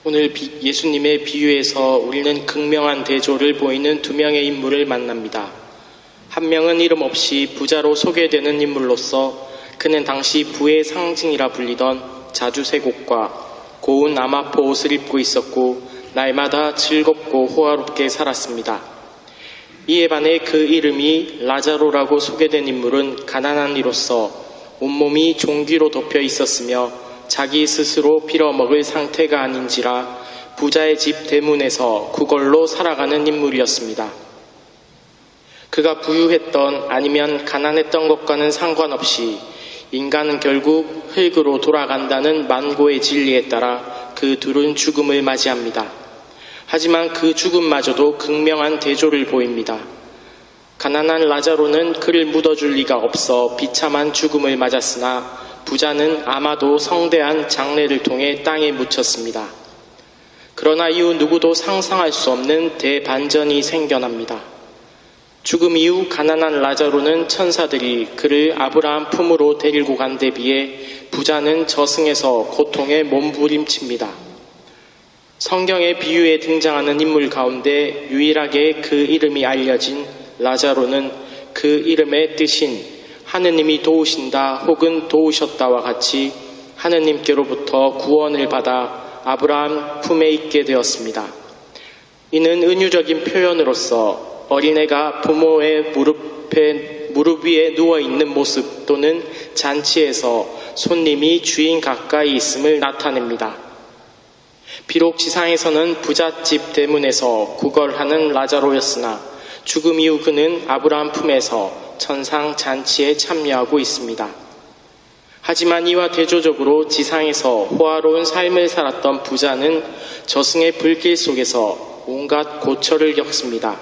오늘 예수님의 비유에서 우리는 극명한 대조를 보이는 두 명의 인물을 만납니다. 한 명은 이름 없이 부자로 소개되는 인물로서 그는 당시 부의 상징이라 불리던 자주색옷과 고운 아마포 옷을 입고 있었고 날마다 즐겁고 호화롭게 살았습니다. 이에 반해 그 이름이 라자로라고 소개된 인물은 가난한 이로서 온몸이 종귀로 덮여 있었으며 자기 스스로 빌어먹을 상태가 아닌지라 부자의 집 대문에서 구걸로 살아가는 인물이었습니다. 그가 부유했던 아니면 가난했던 것과는 상관없이 인간은 결국 흙으로 돌아간다는 만고의 진리에 따라 그 둘은 죽음을 맞이합니다. 하지만 그 죽음마저도 극명한 대조를 보입니다. 가난한 라자로는 그를 묻어줄 리가 없어 비참한 죽음을 맞았으나 부자는 아마도 성대한 장례를 통해 땅에 묻혔습니다. 그러나 이후 누구도 상상할 수 없는 대반전이 생겨납니다. 죽음 이후 가난한 라자로는 천사들이 그를 아브라함 품으로 데리고 간 데 비해 부자는 저승에서 고통에 몸부림칩니다. 성경의 비유에 등장하는 인물 가운데 유일하게 그 이름이 알려진 라자로는 그 이름의 뜻인 하느님이 도우신다 혹은 도우셨다와 같이 하느님께로부터 구원을 받아 아브라함 품에 있게 되었습니다. 이는 은유적인 표현으로서 어린애가 부모의 무릎 위에 누워있는 모습 또는 잔치에서 손님이 주인 가까이 있음을 나타냅니다. 비록 지상에서는 부잣집 대문에서 구걸하는 라자로였으나 죽음 이후 그는 아브라함 품에서 천상 잔치에 참여하고 있습니다. 하지만 이와 대조적으로 지상에서 호화로운 삶을 살았던 부자는 저승의 불길 속에서 온갖 고초를 겪습니다.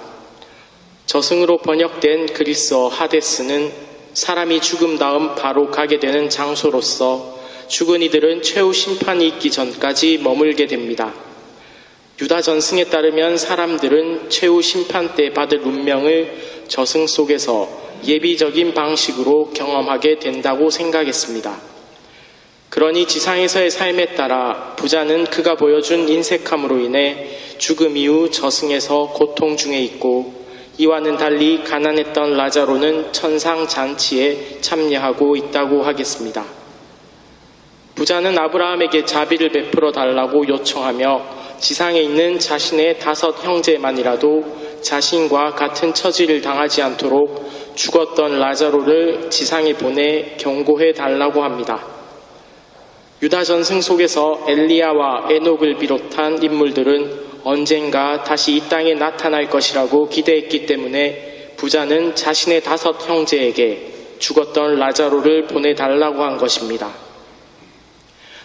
저승으로 번역된 그리스어 하데스는 사람이 죽음 다음 바로 가게 되는 장소로서 죽은 이들은 최후 심판이 있기 전까지 머물게 됩니다. 유다 전승에 따르면 사람들은 최후 심판 때 받을 운명을 저승 속에서 예비적인 방식으로 경험하게 된다고 생각했습니다. 그러니 지상에서의 삶에 따라 부자는 그가 보여준 인색함으로 인해 죽음 이후 저승에서 고통 중에 있고 이와는 달리 가난했던 라자로는 천상 잔치에 참여하고 있다고 하겠습니다. 부자는 아브라함에게 자비를 베풀어 달라고 요청하며 지상에 있는 자신의 5 형제만이라도 자신과 같은 처지를 당하지 않도록 죽었던 라자로를 지상에 보내 경고해 달라고 합니다. 유다 전승 속에서 엘리야와 에녹을 비롯한 인물들은 언젠가 다시 이 땅에 나타날 것이라고 기대했기 때문에 부자는 자신의 5 형제에게 죽었던 라자로를 보내달라고 한 것입니다.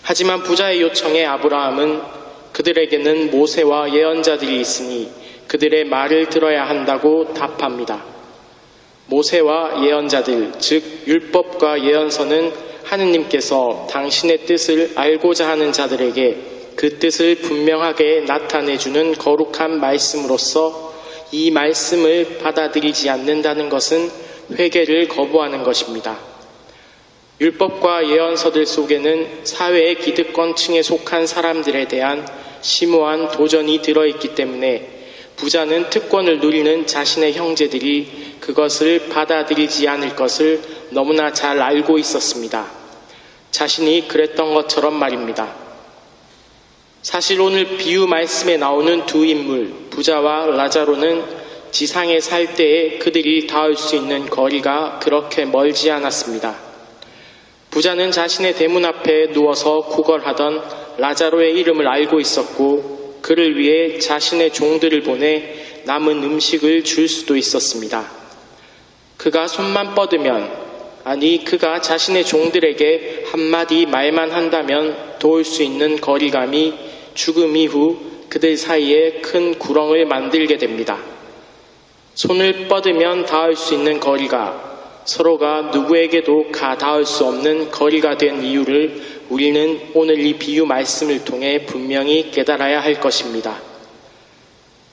하지만 부자의 요청에 아브라함은 그들에게는 모세와 예언자들이 있으니 그들의 말을 들어야 한다고 답합니다. 모세와 예언자들, 즉 율법과 예언서는 하느님께서 당신의 뜻을 알고자 하는 자들에게 그 뜻을 분명하게 나타내주는 거룩한 말씀으로서 이 말씀을 받아들이지 않는다는 것은 회개를 거부하는 것입니다. 율법과 예언서들 속에는 사회의 기득권층에 속한 사람들에 대한 심오한 도전이 들어있기 때문에 부자는 특권을 누리는 자신의 형제들이 그것을 받아들이지 않을 것을 너무나 잘 알고 있었습니다. 자신이 그랬던 것처럼 말입니다. 사실 오늘 비유 말씀에 나오는 두 인물, 부자와 라자로는 지상에 살 때에 그들이 닿을 수 있는 거리가 그렇게 멀지 않았습니다. 부자는 자신의 대문 앞에 누워서 구걸하던 라자로의 이름을 알고 있었고 그를 위해 자신의 종들을 보내 남은 음식을 줄 수도 있었습니다. 그가 손만 뻗으면, 아니 그가 자신의 종들에게 한마디 말만 한다면 도울 수 있는 거리감이 죽음 이후 그들 사이에 큰 구렁을 만들게 됩니다. 손을 뻗으면 닿을 수 있는 거리가 서로가 누구에게도 닿을 수 없는 거리가 된 이유를 우리는 오늘 이 비유 말씀을 통해 분명히 깨달아야 할 것입니다.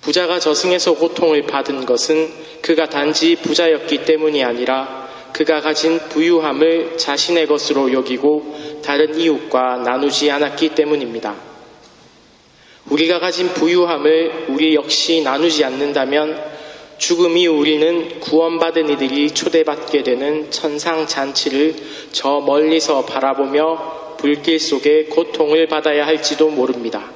부자가 저승에서 고통을 받은 것은 그가 단지 부자였기 때문이 아니라 그가 가진 부유함을 자신의 것으로 여기고 다른 이웃과 나누지 않았기 때문입니다. 우리가 가진 부유함을 우리 역시 나누지 않는다면 죽음 이후 우리는 구원받은 이들이 초대받게 되는 천상잔치를 저 멀리서 바라보며 불길 속에 고통을 받아야 할지도 모릅니다.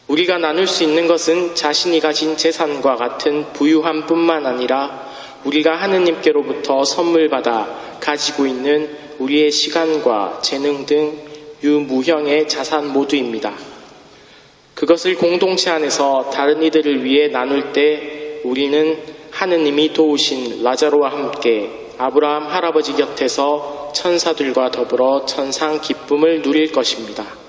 우리가 나눌 수 있는 것은 자신이 가진 재산과 같은 부유함뿐만 아니라 우리가 하느님께로부터 선물 받아 가지고 있는 우리의 시간과 재능 등 유무형의 자산 모두입니다. 그것을 공동체 안에서 다른 이들을 위해 나눌 때 우리는 하느님이 도우신 라자로와 함께 아브라함 할아버지 곁에서 천사들과 더불어 천상 기쁨을 누릴 것입니다.